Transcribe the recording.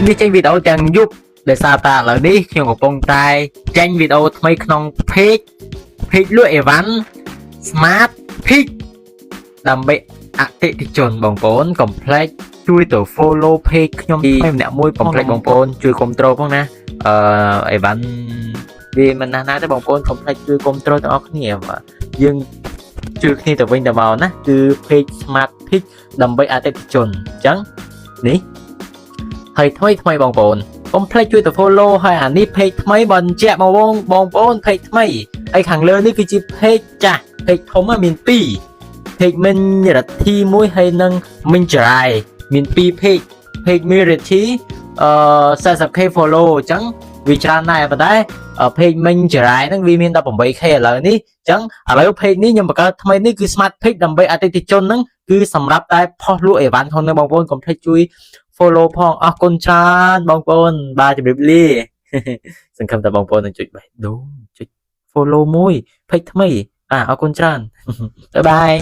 ជំនាញចេញវីដេអូទាំងយប់ដោយសារតែឥឡូវនេះខ្ញុំកំពុងតែចេញវីដេអូថ្មីក្នុង page លក់អីវ៉ាន់ Smart Pick ដើម្បីអតិថិជនបងប្អូនកុំភ្លេចជួយទៅ follow page ខ្ញុំពីម្នាក់មួយកុំភ្លេចបងប្អូនជួយគ្រប់គ្រងផងណាអីវ៉ាន់វាមិនណាស់ទេបងប្អូនកុំភ្លេចជួយគ្រប់គ្រងទាំងអស់គ្នាយើងជួយគ្នាទៅវិញទៅមកណាគឺ page Smart Pick ដើម្បីអតិថិជនអញ្ចឹងនេះហើយថ្មីបងប្អូនកុំភ្លេចជួយទៅ follow ហើយអានេះ page ថ្មីបើអញ្ជាក់មកបងប្អូន page ថ្មីហើយខាងលើនេះគឺជា page ចាស់ page ធំមាន2 page មិញរទ្ធីមួយហើយនិងមិញចរាយមាន2 page មានរទ្ធី40k follow អញ្ចឹងវាច្រើនដែរប៉ុន្តែ page មិញចរាយហ្នឹងវាមាន 18k ឥឡូវនេះអញ្ចឹងឥឡូវ page នេះខ្ញុំបង្កើតថ្មីនេះគឺ Smart Pick ដើម្បីអតិថិជនហ្នឹងគឺសម្រាប់តែផុសលក់អីវ៉ាន់ផងនៅបងប្អូនកុំភ្លេចជួយ follow ផងអរគុណច្រើនបងប្អូនបាទជម្រាបលាសង្ឃឹមថាបងប្អូននឹងចុចបេះដូងចុច follow មួយ page ថ្មីអរគុណច្រើនបាយបាយ